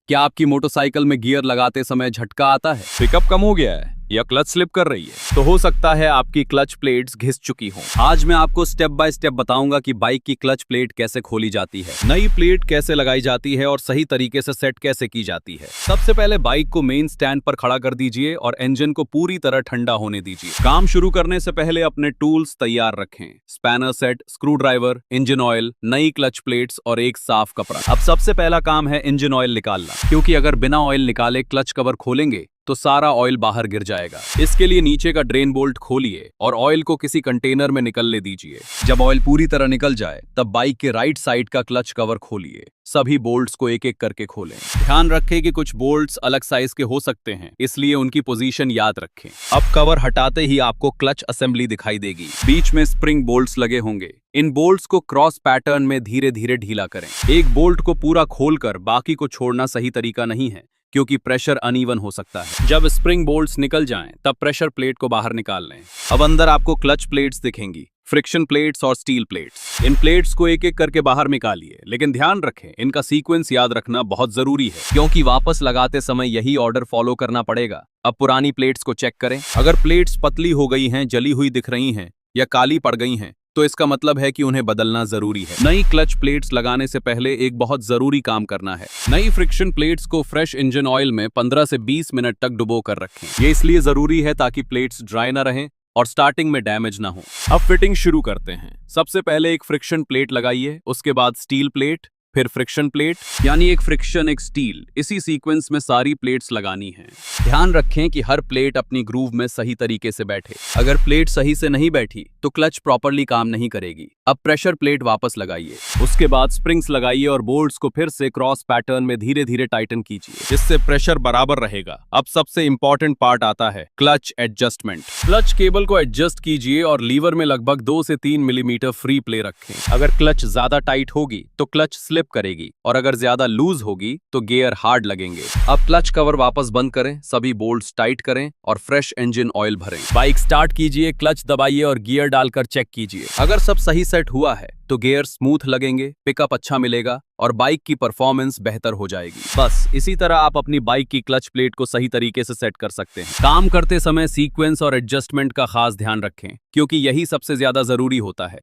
क्या आपकी मोटरसाइकिल में गियर लगाते समय झटका आता है, पिकअप कम हो गया है या क्लच स्लिप कर रही है? तो हो सकता है आपकी क्लच प्लेट्स घिस चुकी हों। आज मैं आपको स्टेप बाय स्टेप बताऊंगा कि बाइक की क्लच प्लेट कैसे खोली जाती है, नई प्लेट कैसे लगाई जाती है और सही तरीके से सेट कैसे की जाती है। सबसे पहले बाइक को मेन स्टैंड पर खड़ा कर दीजिए और इंजन को पूरी तरह ठंडा होने दीजिए। काम शुरू करने से पहले अपने टूल्स तैयार रखें, spanner set, screw driver, engine oil, नई क्लच प्लेट्स और एक साफ कपड़ा। अब सबसे पहला काम है इंजन ऑयल निकालना, क्योंकि अगर बिना ऑयल निकाले क्लच कवर खोलेंगे तो सारा ऑयल बाहर गिर जाएगा। इसके लिए नीचे का ड्रेन बोल्ट खोलिए और ऑयल को किसी कंटेनर में निकलने दीजिए। जब ऑयल पूरी तरह निकल जाए तब बाइक के राइट साइड का क्लच कवर खोलिए। सभी बोल्ट्स को एक एक करके खोलें। ध्यान रखें कि कुछ बोल्ट्स अलग साइज के हो सकते हैं, इसलिए उनकी पोजीशन याद रखें। अब कवर हटाते ही आपको क्लच असेंबली दिखाई देगी। बीच में स्प्रिंग बोल्ट्स लगे होंगे। इन बोल्ट्स को क्रॉस पैटर्न में धीरे धीरे ढीला करें। एक बोल्ट को पूरा खोलकर बाकी को छोड़ना सही तरीका नहीं है, क्योंकि प्रेशर अनइवन हो सकता है। जब स्प्रिंग बोल्ट्स निकल जाएं, तब प्रेशर प्लेट को बाहर निकाल लें। अब अंदर आपको क्लच प्लेट्स दिखेंगी, फ्रिक्शन प्लेट्स और स्टील प्लेट्स। इन प्लेट्स को एक एक करके बाहर निकालिए, लेकिन ध्यान रखें इनका सीक्वेंस याद रखना बहुत जरूरी है, क्योंकि वापस लगाते समय यही ऑर्डर फॉलो करना पड़ेगा। अब पुरानी प्लेट्स को चेक करें। अगर प्लेट्स पतली हो गई हैं, जली हुई दिख रही हैं या काली पड़ गई हैं, तो इसका मतलब है कि उन्हें बदलना जरूरी है। नई क्लच प्लेट्स लगाने से पहले एक बहुत जरूरी काम करना है। नई फ्रिक्शन प्लेट्स को फ्रेश इंजन ऑयल में 15 से 20 मिनट तक डुबो कर रखें। ये इसलिए जरूरी है ताकि प्लेट्स ड्राई ना रहें और स्टार्टिंग में डैमेज ना हो। अब फिटिंग शुरू करते हैं। सबसे पहले एक फ्रिक्शन प्लेट लगाइए, उसके बाद स्टील प्लेट, फिर फ्रिक्शन प्लेट, यानी एक फ्रिक्शन एक स्टील। इसी सीक्वेंस में सारी प्लेट्स लगानी है। ध्यान रखें कि हर प्लेट अपनी ग्रूव में सही तरीके से बैठे। अगर प्लेट सही से नहीं बैठी तो क्लच प्रॉपरली काम नहीं करेगी। अब प्रेशर प्लेट वापस लगाइए, उसके बाद स्प्रिंग्स लगाइए और बोल्ट्स को फिर से क्रॉस पैटर्न में धीरे धीरे टाइटन कीजिए, जिससे प्रेशर बराबर रहेगा। अब सबसे इंपॉर्टेंट पार्ट आता है क्लच एडजस्टमेंट। क्लच केबल को एडजस्ट कीजिए और लीवर में लगभग 2 से 3 मिलीमीटर फ्री प्ले रखें। अगर क्लच ज्यादा टाइट होगी तो क्लच स्लिप करेगी और अगर ज्यादा लूज होगी तो गियर हार्ड लगेंगे। अब क्लच कवर वापस बंद करें, सभी बोल्ट्स टाइट करें और फ्रेश इंजन ऑयल भरें। बाइक स्टार्ट कीजिए, क्लच दबाइए और गियर डालकर चेक कीजिए। अगर सब सही सेट हुआ है तो गियर स्मूथ लगेंगे, पिकअप अच्छा मिलेगा और बाइक की परफॉर्मेंस बेहतर हो जाएगी। बस इसी तरह आप अपनी बाइक की क्लच प्लेट को सही तरीके से सेट कर सकते हैं। काम करते समय सीक्वेंस और एडजस्टमेंट का खास ध्यान रखें, क्योंकि यही सबसे ज्यादा जरूरी होता है।